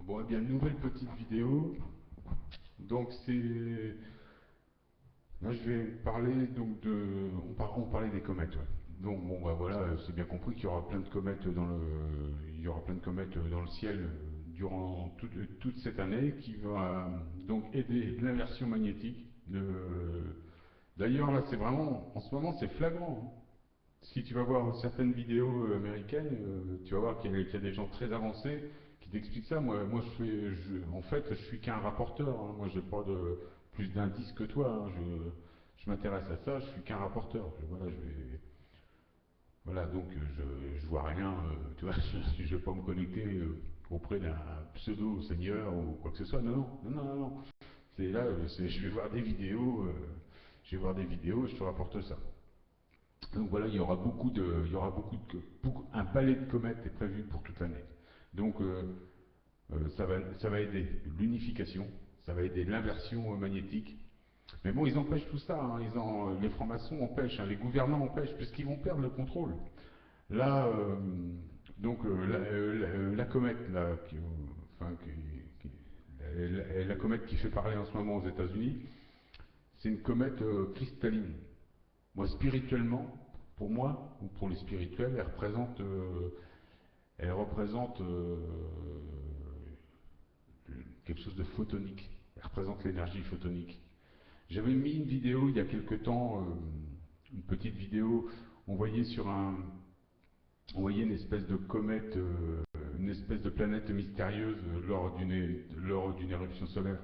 Bon, eh bien, nouvelle petite vidéo. Donc, c'est. Là, je vais parler donc de. On parlait des comètes, ouais. Donc, bon, bah voilà, c'est bien compris qu'il y aura plein de comètes dans le. Il y aura plein de comètes dans le ciel durant toute cette année qui va donc aider l'inversion magnétique. D'ailleurs, là, c'est vraiment. En ce moment, c'est flagrant, hein. Si tu vas voir certaines vidéos américaines, tu vas voir qu'il y a des gens très avancés qui t'expliquent ça. Moi en fait, je suis qu'un rapporteur, hein. Moi, j'ai pas de plus d'indices que toi, hein. Je m'intéresse à ça. Je suis qu'un rapporteur. Voilà, donc je vois rien. Tu vois, je vais pas me connecter auprès d'un pseudo seigneur ou quoi que ce soit. Non, non, non, non, non, non. C'est là, je vais voir des vidéos. Je vais voir des vidéos et je te rapporte ça. Donc voilà, il y aura un balai de comètes est prévu pour toute l'année. Donc ça va aider l'unification, ça va aider l'inversion magnétique. Mais bon, ils empêchent tout ça, hein. Les francs-maçons empêchent, hein, les gouvernants empêchent, puisqu'ils vont perdre le contrôle. Là, la comète, là, enfin, la comète qui fait parler en ce moment aux États-Unis, c'est une comète cristalline. Moi, spirituellement, pour moi, ou pour les spirituels, elle représente quelque chose de photonique. Elle représente l'énergie photonique. J'avais mis une vidéo il y a quelque temps, une petite vidéo, on voyait on voyait une espèce de comète, une espèce de planète mystérieuse lors d'une éruption solaire,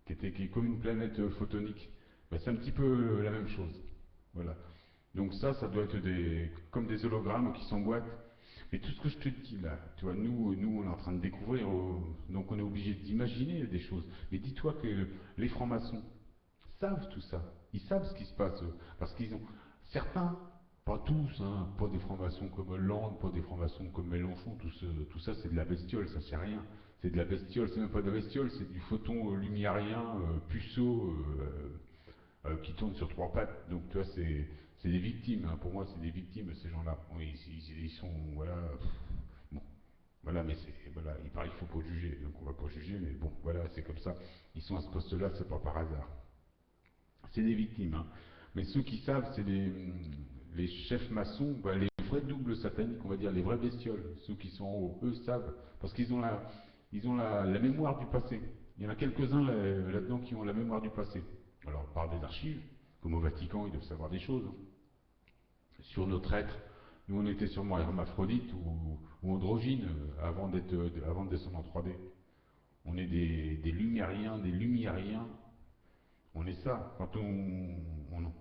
qui est comme une planète photonique. Ben, c'est un petit peu la même chose. Voilà. Donc ça doit être comme des hologrammes qui s'emboîtent. Mais tout ce que je te dis là, tu vois, nous on est en train de découvrir, donc on est obligé d'imaginer des choses. Mais dis-toi que les francs-maçons savent tout ça. Ils savent ce qui se passe, parce qu'ils ont certains, pas tous, hein, pas des francs-maçons comme Hollande, pas des francs-maçons comme Mélenchon, tout ça c'est de la bestiole, ça c'est rien. C'est de la bestiole, c'est même pas de la bestiole, c'est du photon lumiérien, puceau, qui tournent sur trois pattes. Donc tu vois, c'est des victimes, hein. Pour moi, c'est des victimes, ces gens-là. Bon, ils sont, voilà, bon, voilà, mais voilà, il paraît qu'il faut pas juger, donc on va pas juger, mais bon, voilà, c'est comme ça. Ils sont à ce poste-là, c'est pas par hasard. C'est des victimes, hein. Mais ceux qui savent, c'est les chefs maçons, bah, les vrais doubles sataniques, on va dire, les vrais bestioles. Ceux qui sont en haut, eux savent, parce ils ont la mémoire du passé. Il y en a quelques-uns là-dedans qui ont la mémoire du passé. Alors, par des archives, comme au Vatican, ils doivent savoir des choses, hein. Sur notre être, nous on était sûrement hermaphrodite ou androgyne avant de descendre en 3D. On est des lumériens, des lumiériens. On est ça.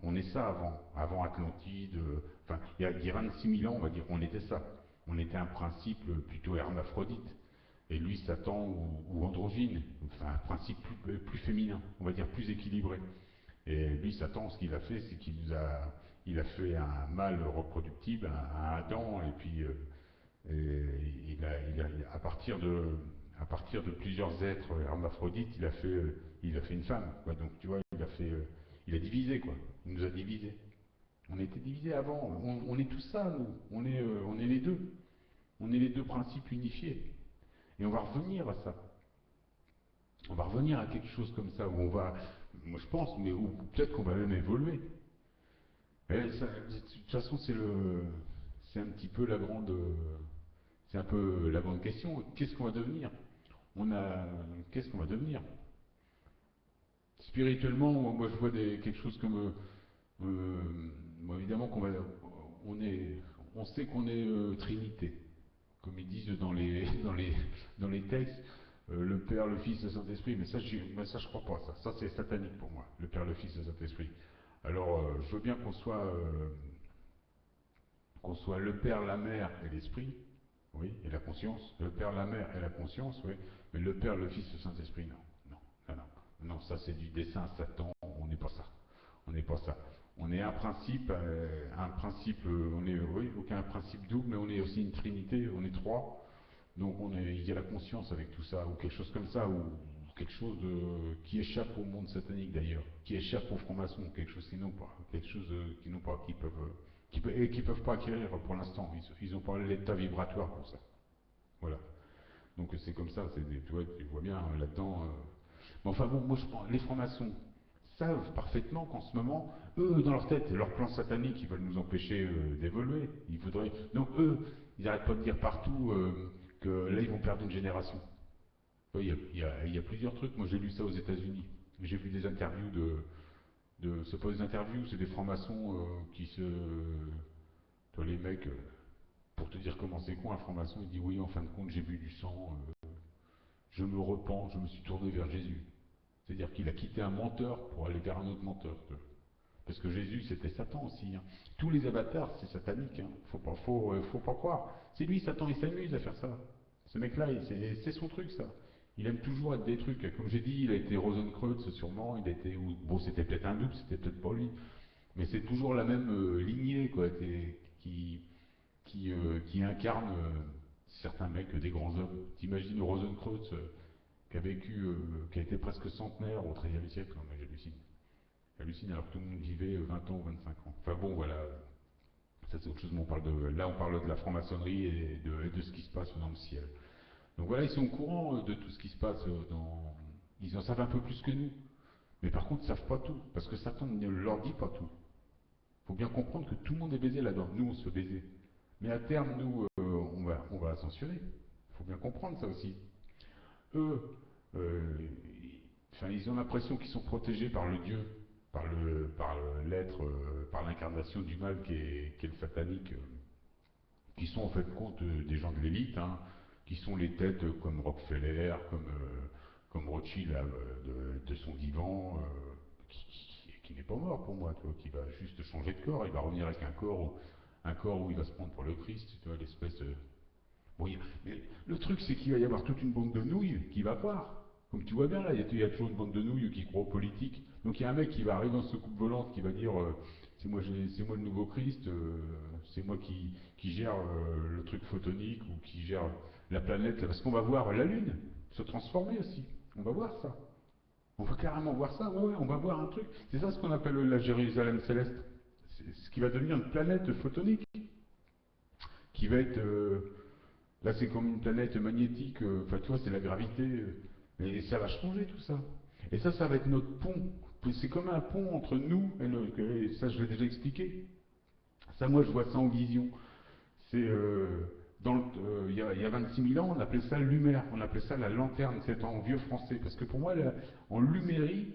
On est ça avant Atlantide. Enfin, il y a 26 000 ans, on va dire, on était ça. On était un principe plutôt hermaphrodite. Et lui, Satan ou androgyne, enfin un principe plus féminin, on va dire plus équilibré. Et lui, Satan, ce qu'il a fait, c'est il a fait un mâle reproductible, un Adam, et puis à partir de plusieurs êtres hermaphrodites, il a fait une femme, quoi. Donc tu vois, il a divisé, quoi. Il nous a divisés. On était divisés avant. On est tout ça, nous. On est les deux. On est les deux principes unifiés. Et on va revenir à ça. On va revenir à quelque chose comme ça où moi je pense, mais où peut-être qu'on va même évoluer. De toute façon, c'est un petit peu c'est un peu la grande question. Qu'est-ce qu'on va devenir? Qu'est-ce qu'on va devenir? Spirituellement, moi je vois quelque chose comme, bon, évidemment on est, on sait qu'on est Trinité, comme ils disent dans les textes, le Père, le Fils, le Saint-Esprit. Mais ça je crois pas. Ça c'est satanique pour moi. Le Père, le Fils, le Saint-Esprit. Alors, je veux bien qu'on soit le Père, la Mère et l'Esprit, oui, et la conscience. Le Père, la Mère et la conscience, oui. Mais le Père, le Fils, le Saint-Esprit, non. Non, non, non. Non, ça c'est du dessin Satan, on n'est pas ça. On n'est pas ça. On est un principe, on est, oui, aucun principe double, mais on est aussi une trinité, on est trois. Donc il y a la conscience avec tout ça, ou quelque chose comme ça, ou quelque chose qui échappe au monde satanique d'ailleurs, qui échappe aux francs-maçons, quelque chose qu'ils n'ont pas, quelque chose qu'ils n'ont pas, et qui peuvent pas acquérir pour l'instant. Ils n'ont pas l'état vibratoire pour ça. Voilà. Donc c'est comme ça, tu vois bien là-dedans. Mais enfin bon, moi les francs-maçons savent parfaitement qu'en ce moment, eux, dans leur tête, leur plan satanique, ils veulent nous empêcher d'évoluer. Donc eux, ils n'arrêtent pas de dire partout que là, ils vont perdre une génération. Il y a plusieurs trucs. Moi, j'ai lu ça aux États-Unis. J'ai vu des interviews c'est pas des interviews, c'est des francs-maçons qui se. Toi, les mecs, pour te dire comment c'est con, un franc-maçon, il dit oui, en fin de compte, j'ai bu du sang, je me repens, je me suis tourné vers Jésus. C'est-à-dire qu'il a quitté un menteur pour aller vers un autre menteur. Parce que Jésus, c'était Satan aussi. Hein. Tous les avatars, c'est satanique. Hein. Faut pas croire. C'est lui, Satan, il s'amuse à faire ça. Ce mec-là, c'est son truc, ça. Il aime toujours être des trucs. Comme j'ai dit, il a été Rosenkreuz, sûrement. Il a été, bon, c'était peut-être un double, c'était peut-être pas lui. Mais c'est toujours la même lignée, quoi, qui incarne certains mecs, des grands hommes. T'imagines Rosenkreuz, qui a vécu, qui a été presque centenaire au XIIIe siècle. Non, mais j'hallucine. J'hallucine alors que tout le monde vivait 20 ans ou 25 ans. Enfin bon, voilà. Ça c'est autre chose, mais là on parle de la franc-maçonnerie et de ce qui se passe dans le ciel. Donc voilà, ils sont au courant de tout ce qui se passe dans. Ils en savent un peu plus que nous. Mais par contre, ils ne savent pas tout. Parce que Satan ne leur dit pas tout. Il faut bien comprendre que tout le monde est baisé là-dedans. Nous, on se fait baiser. Mais à terme, nous, on va ascensionner. Il faut bien comprendre ça aussi. Eux, enfin, ils ont l'impression qu'ils sont protégés par le Dieu, par l'être, par l'incarnation du mal qui est le satanique, qui sont en fait compte des gens de l'élite, hein, qui sont les têtes comme Rockefeller, comme Rothschild de son vivant, qui n'est pas mort pour moi, tu vois, qui va juste changer de corps, il va revenir avec un corps où il va se prendre pour le Christ, tu vois, l'espèce de. Bon, mais le truc, c'est qu'il va y avoir toute une bande de nouilles qui va croire. Comme tu vois bien, là, il y a toujours une bande de nouilles qui croient aux politiques. Donc il y a un mec qui va arriver en soucoupe volante qui va dire c'est moi le nouveau Christ, c'est moi qui gère le truc photonique ou qui gère la planète. Là, parce qu'on va voir la Lune se transformer aussi. On va voir ça. On va carrément voir ça. Ouais, ouais, on va voir un truc. C'est ça ce qu'on appelle la Jérusalem céleste. C'est ce qui va devenir une planète photonique qui va être. Là, c'est comme une planète magnétique, enfin, tu vois, c'est la gravité. Mais ça va changer tout ça. Et ça va être notre pont. C'est comme un pont entre nous et ça, je l'ai déjà expliqué. Ça, moi, je vois ça en vision. C'est il y a 26 000 ans, on appelait ça lumière, on appelait ça la lanterne, c'est en vieux français. Parce que pour moi, là, en lumérie,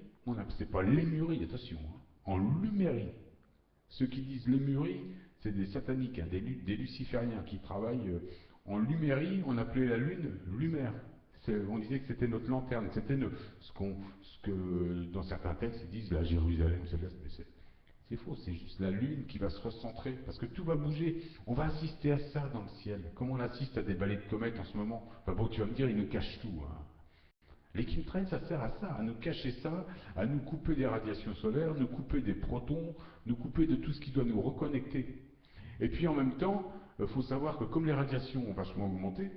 c'est pas lémurie, attention, hein, en lumérie. Ceux qui disent lémurie, c'est des sataniques, hein, des lucifériens qui travaillent en lumérie. On appelait la lune lumière. On disait que c'était notre lanterne, c'était ce que dans certains textes ils disent la Jérusalem céleste, mais c'est faux, c'est juste la lune qui va se recentrer, parce que tout va bouger. On va assister à ça dans le ciel, comme on assiste à des balais de comètes en ce moment. Enfin bon, tu vas me dire, ils nous cachent tout. Hein. Les chemtrails, ça sert à ça, à nous cacher ça, à nous couper des radiations solaires, nous couper des protons, nous couper de tout ce qui doit nous reconnecter. Et puis en même temps, il faut savoir que comme les radiations ont vachement augmenté,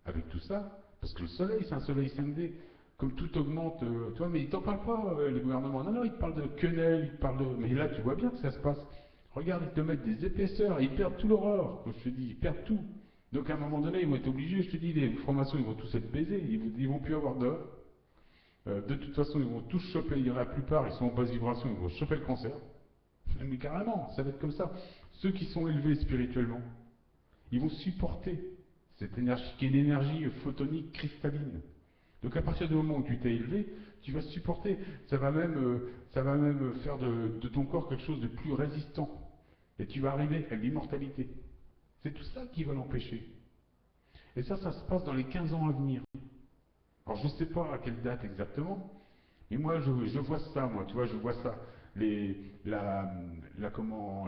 avec tout ça, parce que le soleil, c'est un soleil 5D, comme tout augmente, tu vois, mais ils t'en parlent pas, les gouvernements. Non, non, ils te parlent de quenelle, ils te parlent de. Mais là, tu vois bien que ça se passe. Regarde, ils te mettent des épaisseurs, ils perdent tout l'horreur, comme je te dis, ils perdent tout. Donc à un moment donné, ils vont être obligés, je te dis, les formations, ils vont tous être baisés, ils vont plus avoir d'or. De toute façon, ils vont tous choper, il y en a la plupart, ils sont en basse vibration, ils vont choper le cancer. Mais carrément, ça va être comme ça. Ceux qui sont élevés spirituellement, ils vont supporter cette énergie qui est une énergie photonique cristalline. Donc à partir du moment où tu t'es élevé, tu vas supporter. Ça va même faire de ton corps quelque chose de plus résistant. Et tu vas arriver à l'immortalité. C'est tout ça qui va l'empêcher. Et ça se passe dans les 15 ans à venir. Alors je ne sais pas à quelle date exactement, mais moi je vois ça, moi, tu vois, je vois ça.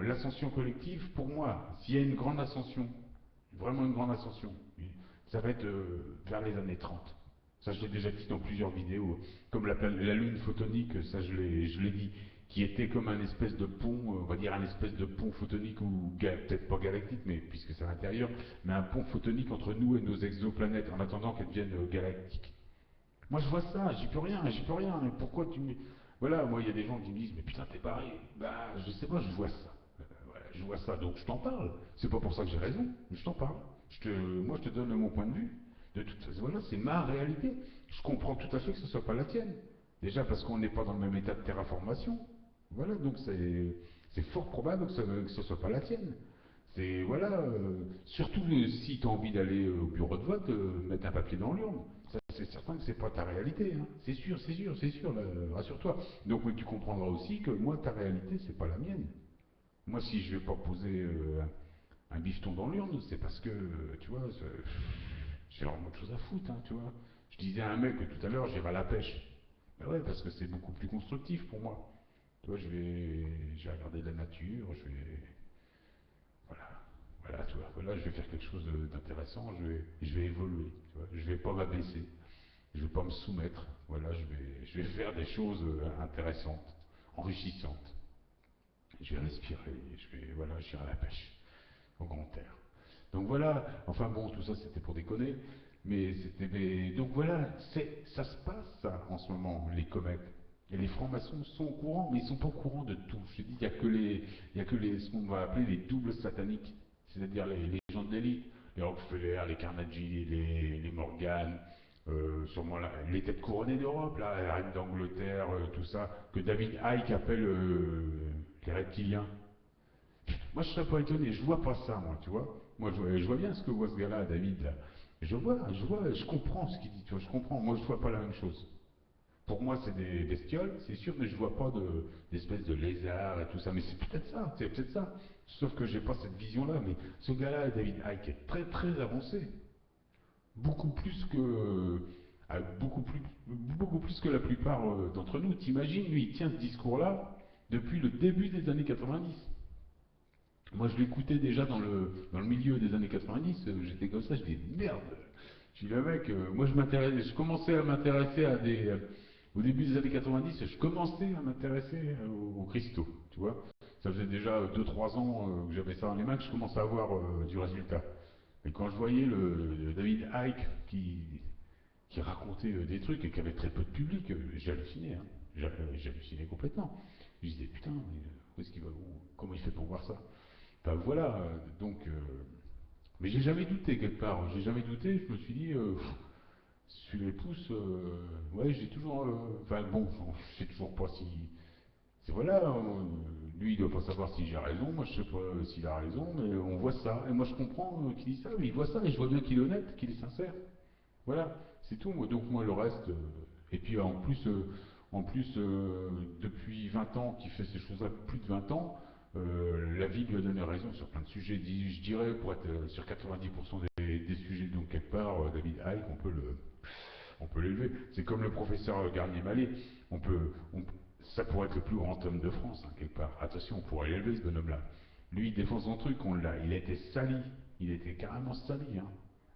L'ascension collective, pour moi, s'il y a une grande ascension, vraiment une grande ascension, ça va être vers les années 30. Ça, je l'ai déjà dit dans plusieurs vidéos. Comme la lune photonique, ça, je l'ai dit, qui était comme un espèce de pont, on va dire un espèce de pont photonique, ou peut-être pas galactique, mais puisque c'est à l'intérieur, mais un pont photonique entre nous et nos exoplanètes, en attendant qu'elles deviennent galactiques. Moi, je vois ça, j'y peux rien, j'y peux rien. Et pourquoi tu me. Voilà, moi, il y a des gens qui me disent, mais putain, t'es barré. Bah, je sais pas, je vois ça. Voilà, je vois ça, donc je t'en parle. C'est pas pour ça que j'ai raison, mais je t'en parle. Moi, je te donne mon point de vue. De toute façon, voilà, c'est ma réalité. Je comprends tout à fait que ce ne soit pas la tienne. Déjà parce qu'on n'est pas dans le même état de terraformation. Voilà, donc c'est fort probable que ce ne soit pas la tienne. C'est, voilà, surtout si tu as envie d'aller au bureau de vote, mettre un papier dans l'urne. Ça, c'est certain que c'est pas ta réalité, hein. C'est sûr, c'est sûr, c'est sûr, rassure-toi. Donc, mais tu comprendras aussi que moi, ta réalité, c'est pas la mienne. Moi, si je vais pas poser un bifton dans l'urne, c'est parce que, tu vois, j'ai vraiment autre chose à foutre, hein, tu vois. Je disais à un mec tout à l'heure, j'irai à la pêche. Ben ouais, parce que c'est beaucoup plus constructif pour moi. Tu vois, je vais regarder la nature, voilà, voilà, tu vois, voilà, je vais faire quelque chose d'intéressant, je vais évoluer, tu vois, je vais pas m'abaisser, je vais pas me soumettre, voilà, je vais faire des choses intéressantes, enrichissantes. Je vais respirer, voilà, j'irai à la pêche, au grand air. Donc voilà, enfin bon, tout ça c'était pour déconner, donc voilà, ça se passe ça en ce moment, les comètes. Et les francs-maçons sont au courant, mais ils sont pas au courant de tout. Je te dis, il y a que ce qu'on va appeler les doubles sataniques, c'est-à-dire les gens de l'élite, les Rockefeller, les Carnegie, les Morgan, sûrement les têtes couronnées d'Europe, là, la reine d'Angleterre, tout ça, que David Icke appelle les reptiliens. Moi, je serais pas étonné. Je vois pas ça, moi, tu vois. Moi, je vois bien ce que voit ce gars-là, David, là. Je comprends ce qu'il dit, tu vois, je comprends. Moi, je vois pas la même chose. Pour moi, c'est des bestioles, c'est sûr, mais je vois pas d'espèces de lézards et tout ça. Mais c'est peut-être ça. Sauf que j'ai pas cette vision-là. Mais ce gars-là, David Icke, est très, très avancé. Beaucoup plus que, beaucoup plus que la plupart d'entre nous. T'imagines, lui, il tient ce discours-là depuis le début des années 90. Moi, je l'écoutais déjà dans le milieu des années 90, j'étais comme ça, je dis merde. Je dis le mec, moi je commençais à m'intéresser au début des années 90, je commençais à m'intéresser aux cristaux, tu vois. Ça faisait déjà 2 3 ans que j'avais ça dans les mains, que je commençais à avoir du résultat. Et quand je voyais le David Icke qui racontait des trucs et qui avait très peu de public, j'hallucinais, hein. J'hallucinais complètement. Je disais putain, mais où est-ce qu'il va, comment il fait pour voir ça? Enfin voilà, mais j'ai jamais douté quelque part, j'ai jamais douté, je me suis dit, sur les pouces, ouais, j'ai toujours, enfin bon, je sais toujours pas si, c'est voilà, lui il doit pas savoir si j'ai raison, moi je sais pas s'il a raison, mais on voit ça, et moi je comprends qu'il dit ça, mais il voit ça, et je vois bien qu'il est honnête, qu'il est sincère, voilà, c'est tout, donc moi le reste, et puis en plus depuis 20 ans qu'il fait ces choses-là, plus de 20 ans, la vie lui a donné raison sur plein de sujets. Je dirais, pour être sur 90% des sujets, donc quelque part, David Icke, on peut l'élever. C'est comme le professeur Garnier-Mallet. Ça pourrait être le plus grand homme de France, hein, quelque part. Attention, on pourrait l'élever, ce bonhomme-là. Lui, il défend son truc, il a été sali. Il a été carrément sali, hein.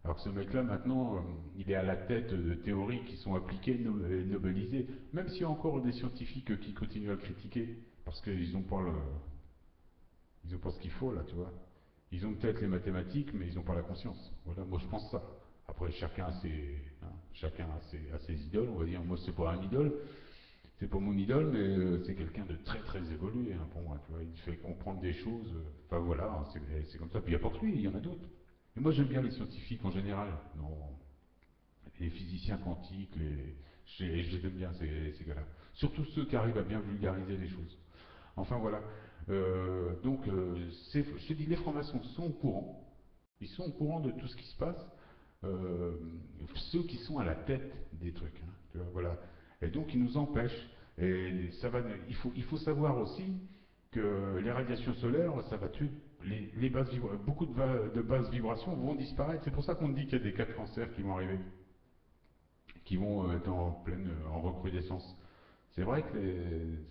Alors que ce mec-là, maintenant, il est à la tête de théories qui sont appliquées, nobelisées. Même s'il y a encore des scientifiques qui continuent à le critiquer. Parce qu'ils n'ont pas ils ont pas ce qu'il faut, là, tu vois. Ils ont peut-être les mathématiques, mais ils n'ont pas la conscience. Voilà, moi je pense ça. Après, chacun a ses idoles, on va dire. Moi, c'est pas un idole, c'est pas mon idole, mais c'est quelqu'un de très très évolué, hein, pour moi. Tu vois, il fait comprendre des choses. Enfin voilà, hein, c'est comme ça. Puis il n'y a pas que lui, il y en a d'autres. Et moi, j'aime bien les scientifiques en général. Non, les physiciens quantiques, je les aime bien ces gars-là. Surtout ceux qui arrivent à bien vulgariser les choses. Enfin voilà. Je te dis, les francs-maçons sont au courant. Ils sont au courant de tout ce qui se passe. euh, Ceux qui sont à la tête des trucs, hein, tu vois, voilà. Et donc ils nous empêchent. Et il faut savoir aussi que les radiations solaires, ça va tuer beaucoup de basses vibrations vont disparaître. C'est pour ça qu'on dit qu'il y a des cas de cancer qui vont arriver, qui vont être en recrudescence. C'est vrai que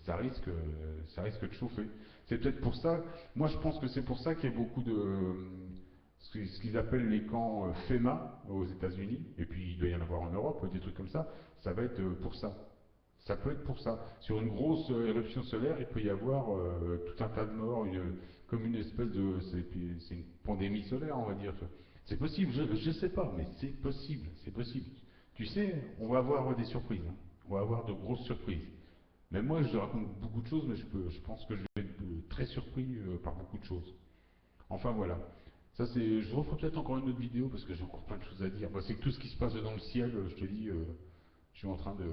ça risque de chauffer. C'est peut-être pour ça, moi je pense que c'est pour ça qu'il y a beaucoup de ce qu'ils appellent les camps FEMA aux États-Unis, et puis il doit y en avoir en Europe, des trucs comme ça va être pour ça. Ça peut être pour ça. Sur une grosse éruption solaire, il peut y avoir tout un tas de morts, comme une espèce de. C'est une pandémie solaire, on va dire. C'est possible, je sais pas, mais c'est possible, c'est possible. Tu sais, on va avoir des surprises, hein. On va avoir de grosses surprises. Mais moi, je raconte beaucoup de choses, mais je pense que je vais être très surpris par beaucoup de choses. Enfin voilà. Ça, c'est, je referai peut-être encore une autre vidéo parce que j'ai encore plein de choses à dire. Bah, c'est que tout ce qui se passe dans le ciel, je te dis, je suis en train de,